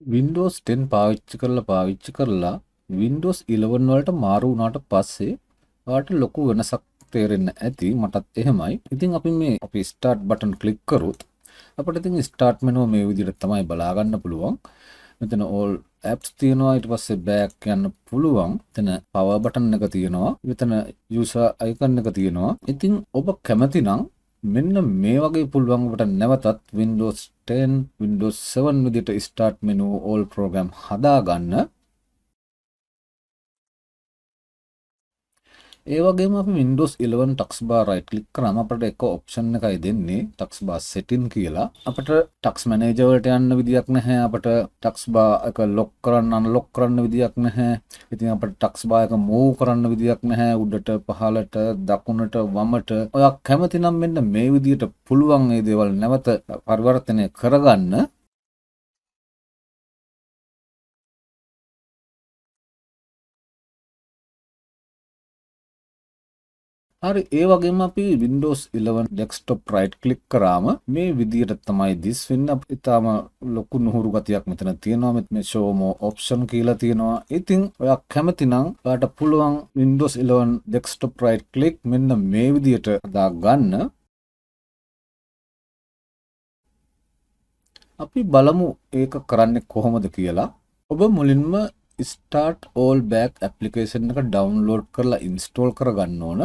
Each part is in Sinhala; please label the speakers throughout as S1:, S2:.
S1: Windows 10 පාවිච්චි කරලා Windows 11 වලට මාරු වුණාට පස්සේ ඔයාලට ලොකු වෙනසක් තේරෙන්න ඇති. මටත් එහෙමයි. ඉතින් අපි start button click කරොත් අපිට ඉතින් start menu මේ විදිහට තමයි බලා ගන්න පුළුවන්. මෙතන all apps තියෙනවා. ඊට පස්සේ back යන්න පුළුවන්. එතන power button එක තියෙනවා. මෙතන user icon එක තියෙනවා. ඉතින් ඔබ කැමති නම් මෙන්න මේ වගේ පුළුවන් ඔබට නැවතත් Windows 10 Windows 7 විදිහට start menu all program හදාගන්න. ඒ වගේම අපි Windows 11 taskbar right click කරාම අපිට එක option එකයි දෙන්නේ taskbar setting කියලා. අපිට task manager වලට යන්න විදියක් නැහැ. අපිට taskbar එක lock කරන්න unlock කරන්න විදියක් නැහැ. ඉතින් අපිට taskbar එක move කරන්න විදියක් නැහැ. උඩට පහළට දකුණට වමට. ඔයා කැමති නම් මෙන්න මේ විදියට පුළුවන් මේ දේවල් නැවත පරිවර්තනය කරගන්න. හරි ඒ වගේම අපි Windows 11 desktop right click කරාම මේ විදියට තමයි දිස් වෙන්නේ. ඉතාලම ලොකු නුහුරු ගතියක් මෙතන තියෙනවා. මේ show more option කියලා තියෙනවා. ඉතින් ඔයා කැමති නම් ඔයාට පුළුවන් Windows 11 desktop right click මෙන්න මේ විදියට හදා ගන්න. අපි බලමු ඒක කරන්නේ කොහොමද කියලා. ඔබ මුලින්ම start all back application එක download කරලා install කරගන්න ඕන.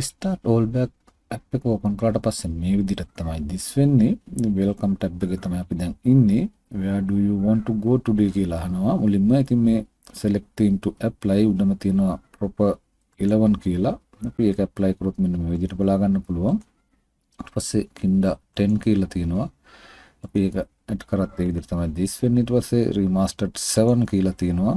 S1: start all back app එක open කරාට පස්සේ මේ විදිහට තමයි this වෙන්නේ. welcome tab එකේ තමයි අපි දැන් ඉන්නේ. where do you want to go today කියලා අහනවා. මුලින්ම ඉතින් මේ selecting to apply උඩම තියෙනවා proper 11 කියලා. අපි ඒක apply කරොත් මෙන්න මේ විදිහට බලා ගන්න පුළුවන්. ඊට පස්සේ kinda 10 කියලා තියෙනවා. අපි ඒක ඇඩ් කරත් ඒ විදිහට තමයි this වෙන්නේ. ඊට පස්සේ remastered 7 කියලා තියෙනවා.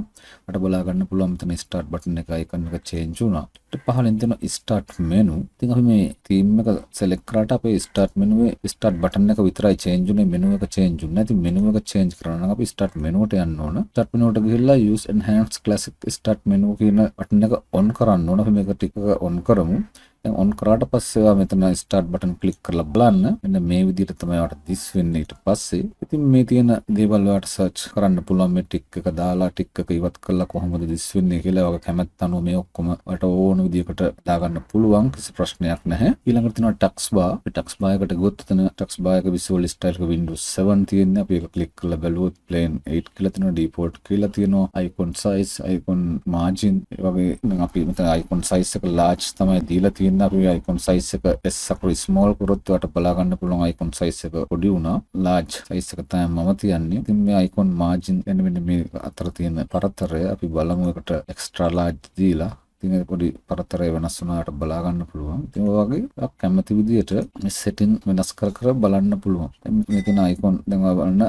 S1: අපිට බලා ගන්න පුළුවන් මෙතන start button එක icon එක change වුණා. ඊට පහළින් තියෙන start menu. ඉතින් අපි මේ theme එක select කරාට අපේ start menu එකේ start button එක විතරයි change උනේ. menu එක change උනේ නැති. menu එක change කරන්න නම් අපි start menu එකට යන්න ඕන. start menu එකට ගිහිල්ලා use enhanced classic start menu කියන button එක on කරන්න ඕන. අපි මේක ටික on කරමු. දැන් on කරාට පස්සේ ඔයා මෙතන start button click කරලා බලන්න. මෙන්න මේ විදිහට තමයි ඔයාට this වෙන්නේ. ඊට පස්සේ ඉතින් මේ තියෙන දේවල් ඔයාට search කරන්න පුළුවන්. මේ tick එක දාලා tick එක ඉවත් කරලා කොහොමද this වෙන්නේ කියලා ඔයාගේ කැමැත්ත අනුව මේ ඔක්කොම ඔයාට ඕන විදිහකට දාගන්න පුළුවන්. කිසි ප්‍රශ්නයක් නැහැ. ඊළඟට තියෙනවා taskbar. මේ taskbar එකට ගියොත් එතන taskbar එක visual style එක Windows 7 තියෙන්නේ. අපි ඒක click කරලා බැලුවොත් plain 8 කියලා තියෙනවා. default කියලා තියෙනවා. icon size, icon margin වගේ. දැන් අපි මෙතන icon size එක large තමයි දීලා තියෙන්නේ. අපි icon size එක S අකුරු small කරොත් ඔයාලට බලා ගන්න පුළුවන් icon size එක පොඩි වුණා. large size එක තමයි මම තියන්නේ. ඉතින් මේ icon margin එන්න මෙන්න මේ අතර තියෙන පරතරය අපි බලමු. එකට extra large දීලා ඉතින් ඒක පොඩි පරතරය වෙනස් වුණාට බලා ගන්න පුළුවන්. ඉතින් ඔය වගේ කැමති විදියට මේ setting වෙනස් කර කර බලන්න පුළුවන්. මේ තියෙන icon දැන් ඔය බලන්න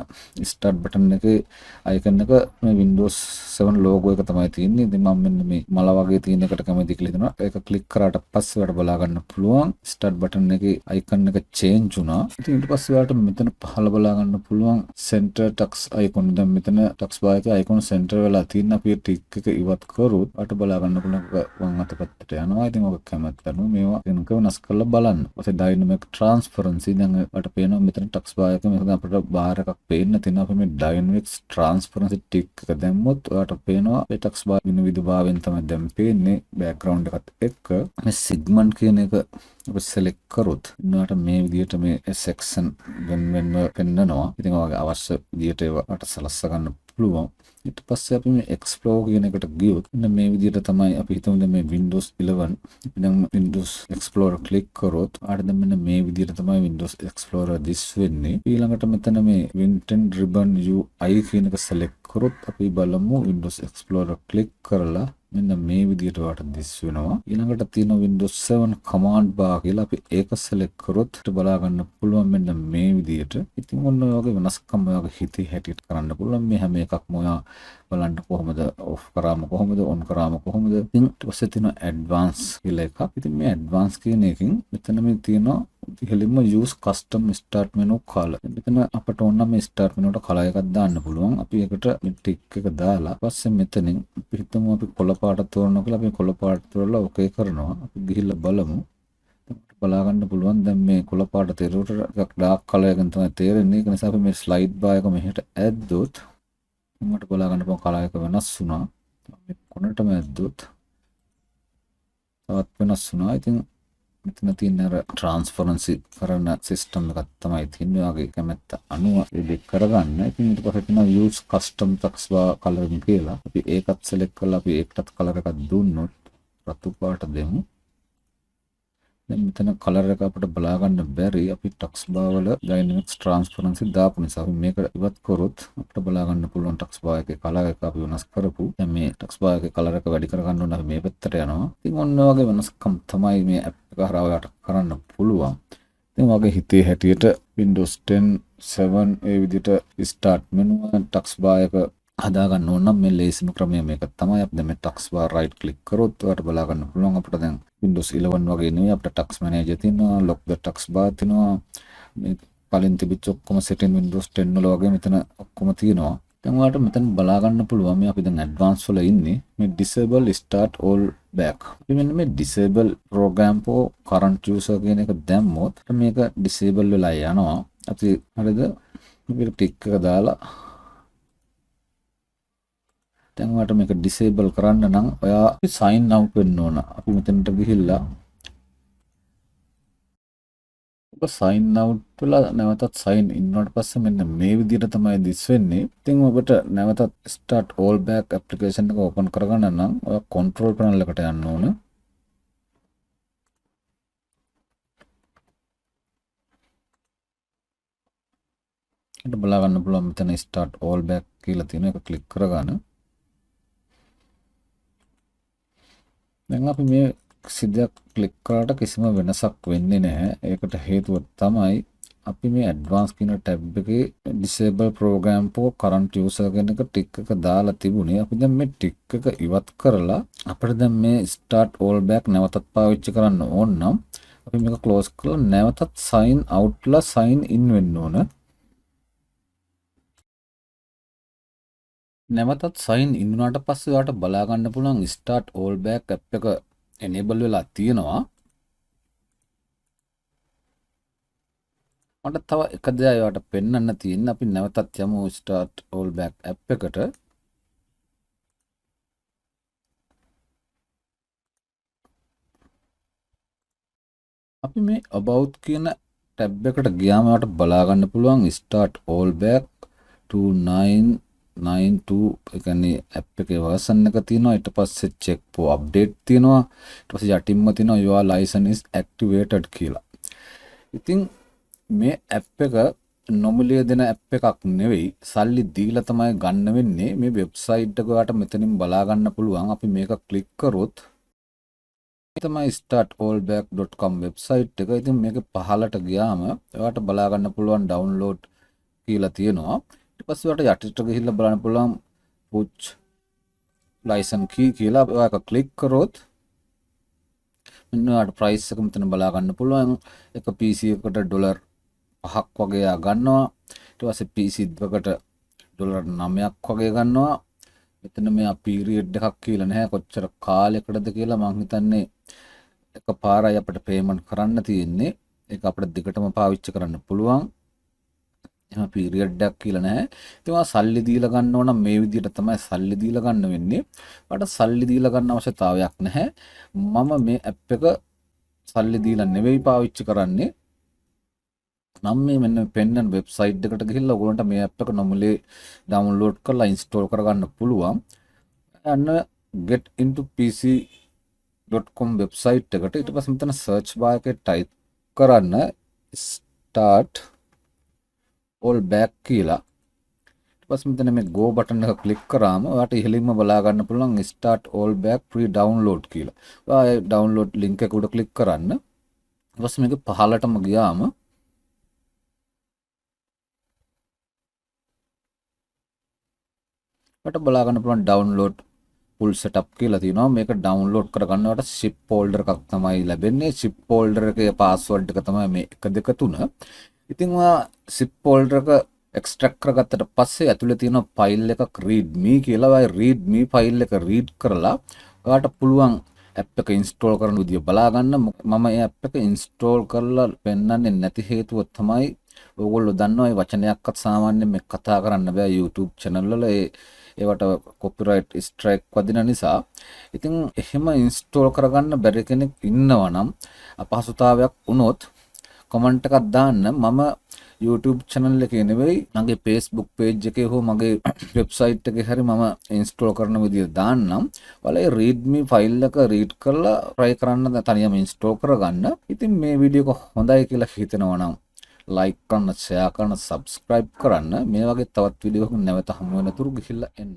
S1: start button එකේ icon එක මේ Windows 7 logo එක තමයි තියෙන්නේ. ඉතින් මම මෙන්න මේ මල වගේ තියෙන එකට කැමති කියලා හිතනවා. ඒක click කරාට පස්සේ ඔයාලට බලා ගන්න පුළුවන් start button එකේ icon එක change වුණා. ඉතින් ඊට පස්සේ ඔයාලට මෙතන පහළ බලා ගන්න පුළුවන් center tux icon. දැන් මෙතන tux bar එකේ icon center වෙලා තියෙන අපි tick එක ඉවත් කරොත් ඔයාලට බලා ගන්න පුළුවන් වම් අත පැත්තට යනවා. ඉතින් ඔක කැමැත්ත අනුව මේවා වෙනක වෙනස් කරලා බලන්න. ඊපස්සේ dynamic transparency දැන් ඔයාලට පේනවා මෙතන text bar එක මෙතන අපිට බාර් එකක් පේන්න තියෙනවා. අපි මේ dynamic transparency tick එක දැම්මොත් ඔයාලට පේනවා මේ text bar වෙන විදිහාවෙන් තමයි දැන් පේන්නේ background එකත් එක්ක. මේ segment කියන එක අපි select කරොත් ඔයාලට මේ විදිහට මේ section වෙන පෙන්නනවා. ඉතින් ඔයාගේ අවශ්‍ය විදිහට ඒවට සලස්ස ගන්න පුළුවන්. ඊට පස්සේ අපි මේ explore කියන එකට ගියොත් මෙන්න මේ විදිහට තමයි අපි හිතමු දැන් මේ Windows 11 අපි දැන් Windows Explorer click කරොත් ආට දැන් මෙන්න මේ විදිහට තමයි Windows Explorer this වෙන්නේ. ඊළඟට මෙතන මේ Winten ribbon UI කියන එක select කරොත් අපි බලමු Windows Explorer click කරලා මෙන්න මේ විදිහට වට this වෙනවා. ඊළඟට තියෙන Windows 7 command bar කියලා අපි ඒක select කරොත් බලා ගන්න පුළුවන් මෙන්න මේ විදිහට. ඉතින් ඔන්න ඔය වගේ වෙනස්කම් ඔයාගේ හිතේ හැටියට කරන්න පුළුවන්. මේ හැම එකක්ම ඔයා බලන්න කොහොමද off කරාම කොහොමද on කරාම කොහොමද. ඉතින් ඊට පස්සේ තියෙන advanced කියලා එකක්. ඉතින් මේ advanced කියන එකෙන් මෙතන මේ තියෙනවා ඉහළින්ම use custom start menu color. මෙතන අපට ඕන නම් මේ start menu එකට color එකක් දාන්න පුළුවන්. අපි ඒකට මේ tick එක දාලා පස්සේ මෙතනින් අපි හිතමු අපි කොළ පාට තෝරනවා කියලා අපි කොළ පාට තෝරලා okay කරනවා. අපි ගිහිල්ලා බලමු. බලා ගන්න පුළුවන් දැන් මේ කොළ පාට තේරුවට ටිකක් ඩාර්ක් කලර් එකෙන් තමයි තේරෙන්නේ. ඒක නිසා අපි මේ ස්ලයිඩ් බාර් එක මෙහෙට ඇද්දොත් මට බලා ගන්න පුළුවන් කලර් එක වෙනස් වුණා. මේ කොනටම ඇද්දොත් තවත් වෙනස් වුණා. ඉතින් මෙතන තියෙන අර ට්‍රාන්ස්පරන්සි කරන සිස්ටම් එකක් තමයි තියෙන්නේ. ඔයාගේ කැමැත්ත අනුව එඩිට් කරගන්න. ඉතින් ඊට පස්සේ තියෙනවා use custom taskbar coloring කියලා. අපි ඒකත් select කරලා අපි ඒකටත් කලර් එකක් දුන්නොත් රතු පාට දෙමු. දැන් මෙතන කලර් එක අපිට බලා ගන්න බැරි. අපි taskbar වල dynamics transparency දාපු නිසා අපි මේක ඉවත් කරොත් අපිට බලා ගන්න පුළුවන් taskbar එකේ කලර් එක අපි වෙනස් කරපු. දැන් මේ taskbar එකේ කලර් එක වැඩි කර ගන්න ඕන අපි මේ පැත්තට යනවා. ඉතින් ඔන්න වගේ වෙනස්කම් තමයි මේ app එක හරහා ඔයාලට කරන්න පුළුවන්. ඉතින් වගේ හිතේ හැටියට Windows 10 7 ඒ විදිහට start menu taskbar එක හදා ගන්න ඕන නම් මේ ලේසිම ක්‍රමය මේක තමයි. අපි දැන් මේ taskbar right click කරොත් ඔයාලට බලා ගන්න පුළුවන් අපිට දැන් Windows 11 වගේ නෙවෙයි අපිට task manager තියෙනවා, lock the taskbar තියෙනවා. මේ කලින් තිබිච්ච ඔක්කොම setting Windows 10 වල වගේ මෙතන ඔක්කොම තියෙනවා. දැන් ඔයාලට මෙතන බලා ගන්න පුළුවන් මේ අපි දැන් advanced වල ඉන්නේ මේ disable start all back. අපි මෙන්න මේ disable program for current user කියන එක දැම්මොත් මේක disable වෙලා යනවා. අපි හරිද? මේක ටික් එක දාලා දැන් ඔයාලට මේක disable කරන්න නම් ඔයා sign out වෙන්න ඕන. අපි මෙතනට ගිහිල්ලා ඔබ sign out වෙලා නැවතත් sign in වුණාට පස්සේ මෙන්න මේ විදිහට තමයි දිස් වෙන්නේ. ඉතින් ඔබට නැවතත් start all back application එක open කරගන්න නම් ඔයා control panel එකට යන්න ඕන. ඊට බලා ගන්න පුළුවන් මෙතන start all back කියලා තියෙන එක click කරගන්න. දැන් අපි මේ සිද්ධියක් ක්ලික් කරාට කිසිම වෙනසක් වෙන්නේ නැහැ. ඒකට හේතුව තමයි අපි මේ advanced කියන tab එකේ disable program for current user කියන එක ටික් එක දාලා තිබුණේ. අපි දැන් මේ ටික් එක ඉවත් කරලා අපිට දැන් මේ start all back නැවතත් පාවිච්චි කරන්න ඕන නම් අපි මේක close කරලා නැවතත් sign out ලා sign in වෙන්න ඕන. නැවතත් sign in වුණාට පස්සේ ඔයාලට බලා ගන්න පුළුවන් start all back app එක enable වෙලා තියෙනවා. මට තව එක දෙයක් ඔයාලට පෙන්වන්න තියෙන්නේ. අපි නැවතත් යමු start all back app එකට. අපි මේ about කියන tab එකට ගියාම ඔයාලට බලා ගන්න පුළුවන් start all back 2992 ඒ කියන්නේ app එකේ version එක තියෙනවා. ඊට පස්සේ check for update තියෙනවා. ඊට පස්සේ යටින්ම තියෙනවා your license is activated කියලා. ඉතින් මේ app එක normally දෙන app එකක් නෙවෙයි. සල්ලි දීලා තමයි ගන්න වෙන්නේ. මේ website එක ඔයාලට මෙතනින් බලා ගන්න පුළුවන්. අපි මේක click කරොත් තමයි startallback.com website එක. ඉතින් මේක පහලට ගියාම ඔයාලට බලා ගන්න පුළුවන් download කියලා තියෙනවා. ඊට පස්සේ ඔයාලට යටිට ගිහිල්ලා බලන්න පුළුවන් push license key කියලා ඔයාලක click කරොත් මෙන්න ඔයාලට price එක මෙතන බලා ගන්න පුළුවන්. එක PC එකකට $5ක් වගේ ගන්නවා. ඊට පස්සේ PC දෙකකට $9ක් වගේ ගන්නවා. මෙතන මෙයා period එකක් කියලා නැහැ. කොච්චර කාලයකටද කියලා මම හිතන්නේ එකපාරයි අපිට payment කරන්න තියෙන්නේ. ඒක අපිට දිගටම පාවිච්චි කරන්න පුළුවන්. එහෙම period එකක් කියලා නැහැ. ඉතින් ඔයා සල්ලි දීලා ගන්න ඕන නම් මේ විදිහට තමයි සල්ලි දීලා ගන්න වෙන්නේ. ඔයාලට සල්ලි දීලා ගන්න අවශ්‍යතාවයක් නැහැ. මම මේ app එක සල්ලි දීලා නෙවෙයි පාවිච්චි කරන්නේ. නම් මේ මෙන්න පෙන්නන වෙබ්සයිට් එකට ගිහිල්ලා ඔයගොල්ලන්ට මේ app එක normally download කරලා install කරගන්න පුළුවන්. යන්න get into pc.com website එකට ඊට පස්සේ මෙතන search bar එකේ type කරන්න start all back කියලා. ඊට පස්සේ මෙතන මේ go button එක click කරාම ඔයාලට ඉහළින්ම බලා ගන්න පුළුවන් start all back free download කියලා. ඔයා download link එක උඩ click කරන්න. ඊට පස්සේ මේක පහළටම ගියාම ඔයාලට බලා ගන්න පුළුවන් download full setup කියලා තියෙනවා. මේක download කරගන්නවට zip folder එකක් තමයි ලැබෙන්නේ. zip folder එකේ password එක තමයි මේ 123. ඉතින් ඔයා zip folder එක extract කරගත්තට පස්සේ ඇතුලේ තියෙන file එකක් readme කියලා. ඔය readme file එක read කරලා ඔයාලට පුළුවන් ඇප් එක ඉන්ස්ටෝල් කරන විදිය බලා ගන්න. මම ඒ ඇප් එක ඉන්ස්ටෝල් කරලා පෙන්වන්නේ නැති හේතුව තමයි ඕගොල්ලෝ දන්නවා මේ වචනයක්වත් සාමාන්‍යයෙන් මේ කතා කරන්න බෑ YouTube channel වල ඒවට කොපිරයිට් ස්ට්‍රයික් වදින නිසා. ඉතින් එහෙම ඉන්ස්ටෝල් කරගන්න බැරි කෙනෙක් ඉන්නවා නම් අපහසුතාවයක් වුණොත් කමෙන්ට් එකක් දාන්න. මම YouTube channel එකේ නෙවෙයි මගේ Facebook page එකේ හෝ මගේ website එකේ හරි මම install කරන විදිය දාන්නම්. ඔයාලා ඒ readme file එක read කරලා try කරන්න තනියම install කරගන්න. ඉතින් මේ වීඩියෝ එක හොඳයි කියලා හිතෙනවා නම් like කරන්න, share කරන්න, subscribe කරන්න. මේ වගේ තවත් වීඩියෝ එකක් නැවත හමු වෙනතුරු ගිහිල්ලා එන්න.